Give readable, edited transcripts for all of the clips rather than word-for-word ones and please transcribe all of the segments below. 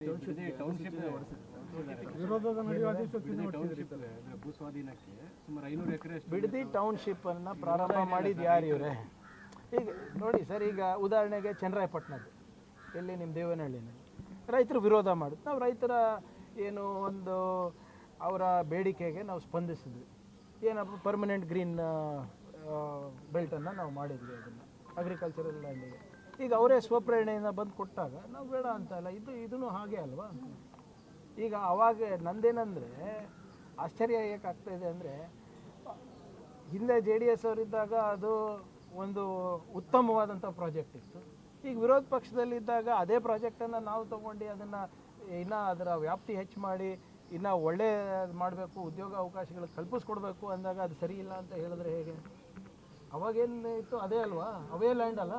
Bidadi township ಅನ್ನು ಪ್ರಾರಂಭ ಮಾಡಿದ್ದು ಯಾರು ಇವರೇ? ಈಗ ನೋಡಿ ಸರ್, ಈಗ ಉದಾಹರಣೆಗೆ ಚನ್ನರಾಯಪಟ್ಟಣದ್ದು ಎಲ್ಲಿ ನಿಮ್ಮ ದೇವನಹಳ್ಳಿನಲ್ಲಿ ರೈತರು ವಿರೋಧ ಮಾಡುತ್ತೆ. ನಾವು ರೈತರ ಏನು ಒಂದು ಅವರ ಬೇಡಿಕೆಗೆ ನಾವು ಸ್ಪಂದಿಸಿದ್ವಿ. ಏನಪ್ಪ ಪರ್ಮನೆಂಟ್ ಗ್ರೀನ್ ಬೆಲ್ಟನ್ನು ನಾವು ಮಾಡಿದ್ವಿ, ಅದನ್ನು ಅಗ್ರಿಕಲ್ಚರಲ್ ಲ್ಯಾಂಡಿಗೆ. ಈಗ ಅವರೇ ಸ್ವಪ್ರೇರಣೆಯಿಂದ ಬಂದು ಕೊಟ್ಟಾಗ ನಾವು ಬೇಡ ಅಂತ ಅಲ್ಲ, ಇದೂ ಹಾಗೆ ಅಲ್ವಾ? ಈಗ ಅವಾಗ ನಂದೇನೆಂದರೆ ಆಶ್ಚರ್ಯ ಏಕಾಗ್ತಾ ಇದೆ ಅಂದರೆ, ಹಿಂದೆ JDS ಅವರಿದ್ದಾಗ ಅದು ಒಂದು ಉತ್ತಮವಾದಂಥ ಪ್ರಾಜೆಕ್ಟ್ ಇತ್ತು. ಈಗ ವಿರೋಧ ಪಕ್ಷದಲ್ಲಿದ್ದಾಗ ಅದೇ ಪ್ರಾಜೆಕ್ಟನ್ನು ನಾವು ತೊಗೊಂಡು ಅದನ್ನು ಇನ್ನೂ ಅದರ ವ್ಯಾಪ್ತಿ ಹೆಚ್ಚು ಮಾಡಿ ಇನ್ನೂ ಒಳ್ಳೆ ಮಾಡಬೇಕು, ಉದ್ಯೋಗ ಅವಕಾಶಗಳು ಕಲ್ಪಿಸ್ಕೊಡ್ಬೇಕು ಅಂದಾಗ ಅದು ಸರಿ ಇಲ್ಲ ಅಂತ ಹೇಳಿದ್ರೆ ಹೇಗೆ? ಅವಾಗೇನು ಇತ್ತು ಅದೇ ಅಲ್ವಾ? ಅವೇ ಲ್ಯಾಂಡ್ ಅಲ್ಲ.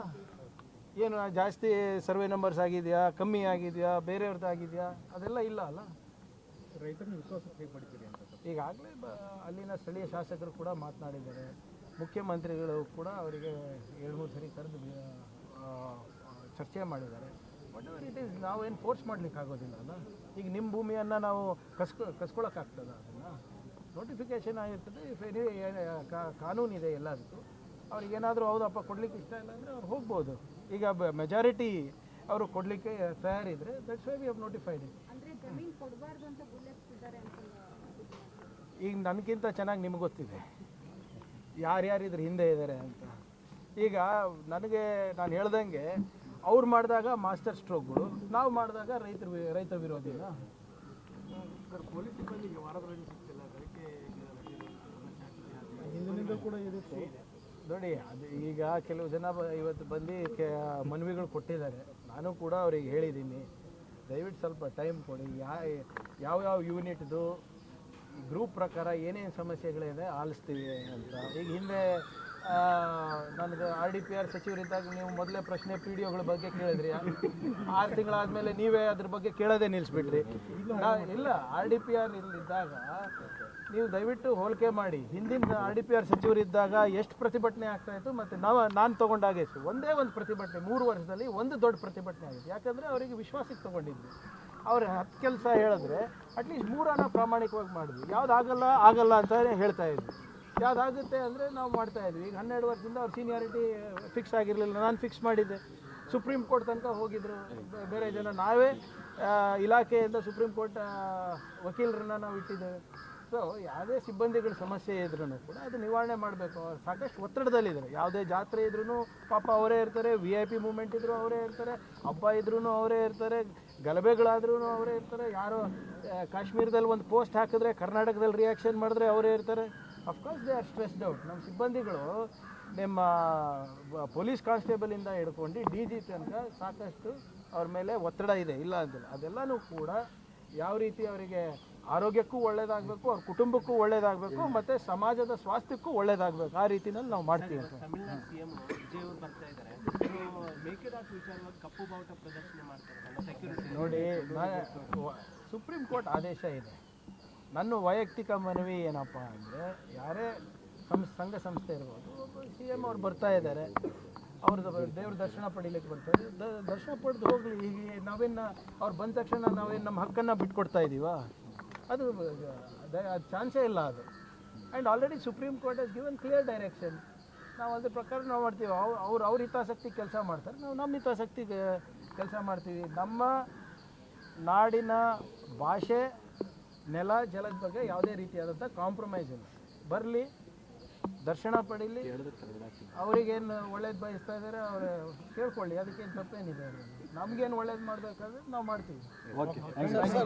ಏನು ಜಾಸ್ತಿ ಸರ್ವೆ ನಂಬರ್ಸ್ ಆಗಿದೆಯಾ, ಕಮ್ಮಿ ಆಗಿದೆಯಾ, ಬೇರೆಯವ್ರದ್ದು ಆಗಿದೆಯಾ? ಅದೆಲ್ಲ ಇಲ್ಲ ಅಲ್ಲ. ರೈತರನ್ನ ವಿಶ್ವಾಸಕ್ಕೆ ಹೇಗೆ ಪಡಿತೀರಿ ಅಂತ ಈಗಾಗಲೇ ಅಲ್ಲಿನ ಸ್ಥಳೀಯ ಶಾಸಕರು ಕೂಡ ಮಾತನಾಡಿದ್ದಾರೆ. ಮುಖ್ಯಮಂತ್ರಿಗಳು ಕೂಡ ಅವರಿಗೆ 2-3 ಸರಿ ಕರೆದು ಚರ್ಚೆ ಮಾಡಿದ್ದಾರೆ. ಬಟ್ ಇಟ್ ಈಸ್ ನಾವೇನು ಫೋರ್ಸ್ ಮಾಡಲಿಕ್ಕೆ ಆಗೋದಿಲ್ಲ ಅಲ್ಲ. ಈಗ ನಿಮ್ಮ ಭೂಮಿಯನ್ನು ನಾವು ಕಸ್ಕೊಳ್ಳೋಕ್ಕಾಗ್ತದೆ? ಅದನ್ನು ನೋಟಿಫಿಕೇಷನ್ ಆಗಿರ್ತದೆ. ಇಫ್ ಎನಿ ಕಾನೂನಿದೆ ಎಲ್ಲದಕ್ಕೂ. ಅವ್ರಿಗೇನಾದರೂ ಹೌದಪ್ಪ ಕೊಡಲಿಕ್ಕೆ ಇಷ್ಟ ಇಲ್ಲ ಅಂದರೆ ಅವ್ರು ಹೋಗ್ಬೋದು. ಈಗ ಮೆಜಾರಿಟಿ ಅವರು ಕೊಡಲಿಕ್ಕೆ ತಯಾರಿದ್ರೆ that's why we have notified it. ಈಗ ನನಗಿಂತ ಚೆನ್ನಾಗಿ ನಿಮ್ಗೆ ಗೊತ್ತಿದೆ ಯಾರ್ಯಾರಿದ್ರ ಹಿಂದೆ ಇದ್ದಾರೆ ಅಂತ. ಈಗ ನನಗೆ ನಾನು ಹೇಳ್ದಂಗೆ ಅವ್ರು ಮಾಡಿದಾಗ ಮಾಸ್ಟರ್ ಸ್ಟ್ರೋಕ್ಗಳು, ನಾವು ಮಾಡಿದಾಗ ರೈತ ವಿರೋಧಿನ. ಪೊಲೀಸ್ ಸಿಬ್ಬಂದಿಗೆ ವಾರದ ರಜೆ ಸಿಗ್ತಿಲ್ಲ, ಅದಕ್ಕೆ ಹಿಂದಿನಿಂದ ಕೂಡ ಇರುತ್ತೆ ನೋಡಿ. ಅದು ಈಗ ಕೆಲವು ಜನ ಇವತ್ತು ಬಂದು ಮನವಿಗಳು ಕೊಟ್ಟಿದ್ದಾರೆ. ನಾನು ಕೂಡ ಅವ್ರಿಗೆ ಹೇಳಿದ್ದೀನಿ, ದಯವಿಟ್ಟು ಸ್ವಲ್ಪ ಟೈಮ್ ಕೊಡಿ. ಯಾವ ಯೂನಿಟ್ದು ಗ್ರೂಪ್ ಪ್ರಕಾರ ಏನೇನು ಸಮಸ್ಯೆಗಳಿದೆ ಆಲಿಸ್ತೀವಿ ಅಂತ. ಈಗ ಹಿಂದೆ ನನಗೆ RDPR ಸಚಿವರಿದ್ದಾಗ ನೀವು ಮೊದಲೇ ಪ್ರಶ್ನೆ PDOಗಳ ಬಗ್ಗೆ ಕೇಳಿದ್ರಿ. 6 ತಿಂಗಳಾದಮೇಲೆ ನೀವೇ ಅದ್ರ ಬಗ್ಗೆ ಕೇಳೋದೇ ನಿಲ್ಲಿಸ್ಬಿಟ್ರಿ. ಇಲ್ಲ, RDPR ಇಲ್ಲಿದ್ದಾಗ ನೀವು ದಯವಿಟ್ಟು ಹೋಲಿಕೆ ಮಾಡಿ. ಹಿಂದಿನ RDPR ಸಚಿವರಿದ್ದಾಗ ಎಷ್ಟು ಪ್ರತಿಭಟನೆ ಆಗ್ತಾಯಿತ್ತು ಮತ್ತು ನಾನು ತೊಗೊಂಡಾಗ ಎಷ್ಟು? ಒಂದೇ ಒಂದು ಪ್ರತಿಭಟನೆ 3 ವರ್ಷದಲ್ಲಿ ಒಂದು ದೊಡ್ಡ ಪ್ರತಿಭಟನೆ ಆಗಿತ್ತು. ಯಾಕಂದರೆ ಅವರಿಗೆ ವಿಶ್ವಾಸಕ್ಕೆ ತೊಗೊಂಡಿದ್ವಿ. ಅವ್ರು 10 ಕೆಲಸ ಹೇಳಿದ್ರೆ ಅಟ್ಲೀಸ್ಟ್ 3 ಪ್ರಾಮಾಣಿಕವಾಗಿ ಮಾಡಿದ್ವಿ. ಯಾವ್ದು ಆಗಲ್ಲ ಅಂತಲೇ ಹೇಳ್ತಾ ಇದ್ವಿ. ಯಾವುದಾಗುತ್ತೆ ಅಂದರೆ ನಾವು ಮಾಡ್ತಾಯಿದ್ವಿ. ಈಗ 12 ವರ್ಷದಿಂದ ಅವ್ರ ಸೀನಿಯಾರಿಟಿ ಫಿಕ್ಸ್ ಆಗಿರಲಿಲ್ಲ. ನಾನು ಫಿಕ್ಸ್ ಮಾಡಿದ್ದೆ. ಸುಪ್ರೀಂ ಕೋರ್ಟ್ ತನಕ ಹೋಗಿದ್ರು ಬೇರೆ ಜನ. ನಾವೇ ಇಲಾಖೆಯಿಂದ ಸುಪ್ರೀಂ ಕೋರ್ಟ್ ವಕೀಲರನ್ನ ನಾವು ಇಟ್ಟಿದ್ದೇವೆ. ಸೊ ಯಾವುದೇ ಸಿಬ್ಬಂದಿಗಳ ಸಮಸ್ಯೆ ಇದ್ರೂ ಕೂಡ ಅದು ನಿವಾರಣೆ ಮಾಡಬೇಕು. ಅವ್ರು ಸಾಕಷ್ಟು ಒತ್ತಡದಲ್ಲಿದ್ದಾರೆ. ಯಾವುದೇ ಜಾತ್ರೆ ಇದ್ರೂ ಪಾಪ ಅವರೇ ಇರ್ತಾರೆ, VIP ಮೂಮೆಂಟ್ ಇದ್ದರೂ ಅವರೇ ಇರ್ತಾರೆ, ಹಬ್ಬ ಇದ್ರೂ ಅವರೇ ಇರ್ತಾರೆ, ಗಲಭೆಗಳಾದ್ರೂ ಅವರೇ ಇರ್ತಾರೆ. ಯಾರೋ ಕಾಶ್ಮೀರದಲ್ಲಿ ಒಂದು ಪೋಸ್ಟ್ ಹಾಕಿದ್ರೆ ಕರ್ನಾಟಕದಲ್ಲಿ ರಿಯಾಕ್ಷನ್ ಮಾಡಿದ್ರೆ ಅವರೇ ಇರ್ತಾರೆ. Of course they are stressed out. ನಮ್ಮ ಸಿಬ್ಬಂದಿಗಳು ನಿಮ್ಮ ಪೊಲೀಸ್ ಕಾನ್ಸ್ಟೇಬಲಿಂದ ಹಿಡ್ಕೊಂಡು DG ತನಕ ಸಾಕಷ್ಟು ಅವ್ರ ಮೇಲೆ ಒತ್ತಡ ಇದೆ, ಇಲ್ಲ ಅಂತಿಲ್ಲ. ಅದೆಲ್ಲನೂ ಕೂಡ ಯಾವ ರೀತಿ ಅವರಿಗೆ ಆರೋಗ್ಯಕ್ಕೂ ಒಳ್ಳೇದಾಗಬೇಕು, ಅವ್ರ ಕುಟುಂಬಕ್ಕೂ ಒಳ್ಳೇದಾಗಬೇಕು, ಮತ್ತು ಸಮಾಜದ ಸ್ವಾಸ್ಥ್ಯಕ್ಕೂ ಒಳ್ಳೇದಾಗಬೇಕು. ಆ ರೀತಿಯಲ್ಲಿ ನಾವು ಮಾಡ್ತೀವಿ. ತಮಿಳುನಾಡು CM ವಿಜಯ್ ಅವರು ಬರ್ತಾ ಇದ್ದಾರೆ. ಮೇಕೆದಾಟು ವಿಚಾರವಾಗಿ ಕಪ್ಪು ಬಾವುಟ ಪ್ರದರ್ಶನ ಮಾಡ್ತಾರೆ. ನೋಡಿ, ಸುಪ್ರೀಂ ಕೋರ್ಟ್ ಆದೇಶ ಇದೆ. ನನ್ನ ವೈಯಕ್ತಿಕ ಮನವಿ ಏನಪ್ಪ ಅಂದರೆ, ಯಾರೇ ಸಂಘ ಸಂಸ್ಥೆ ಇರ್ಬೋದು, CM ಅವ್ರು ಬರ್ತಾ ಇದ್ದಾರೆ, ಅವ್ರದ್ದು ದೇವ್ರ ದರ್ಶನ ಪಡೀಲಿಕ್ಕೆ ಬರ್ತಾರೆ, ದರ್ಶನ ಪಡೆದು ಹೋಗಲಿ. ಈಗ ನಾವೇನು ಅವ್ರು ಬಂದ ತಕ್ಷಣ ನಾವೇನು ನಮ್ಮ ಹಕ್ಕನ್ನು ಬಿಟ್ಕೊಡ್ತಾ ಇದ್ದೀವಾ? ಅದು ಚಾನ್ಸೇ ಇಲ್ಲ ಅದು. ಆ್ಯಂಡ್ ಆಲ್ರೆಡಿ ಸುಪ್ರೀಂ ಕೋರ್ಟ್ ಹಸ್ ಗಿವನ್ ಕ್ಲಿಯರ್ ಡೈರೆಕ್ಷನ್. ನಾವು ಅದ್ರ ಪ್ರಕಾರ ನಾವು ಮಾಡ್ತೀವಿ. ಅವ್ರ ಹಿತಾಸಕ್ತಿ ಕೆಲಸ ಮಾಡ್ತಾರೆ, ನಾವು ನಮ್ಮ ಹಿತಾಸಕ್ತಿ ಕೆಲಸ ಮಾಡ್ತೀವಿ. ನಮ್ಮ ನಾಡಿನ ಭಾಷೆ, ನೆಲ, ಜಲದ ಬಗ್ಗೆ ಯಾವುದೇ ರೀತಿಯಾದಂಥ ಕಾಂಪ್ರಮೈಸ್ ಇಲ್ಲ. ಬರಲಿ, ದರ್ಶನ ಪಡೀಲಿ, ಅವರಿಗೇನು ಒಳ್ಳೇದು ಬಯಸ್ತಾ ಇದ್ದಾರೆ ಅವರು ಕೇಳ್ಕೊಳ್ಳಿ. ಅದಕ್ಕೇನು ತಪ್ಪೇನಿದೆ? ನಮಗೇನು ಒಳ್ಳೇದು ಮಾಡಬೇಕಾದ್ರೆ ನಾವು ಮಾಡ್ತೀವಿ.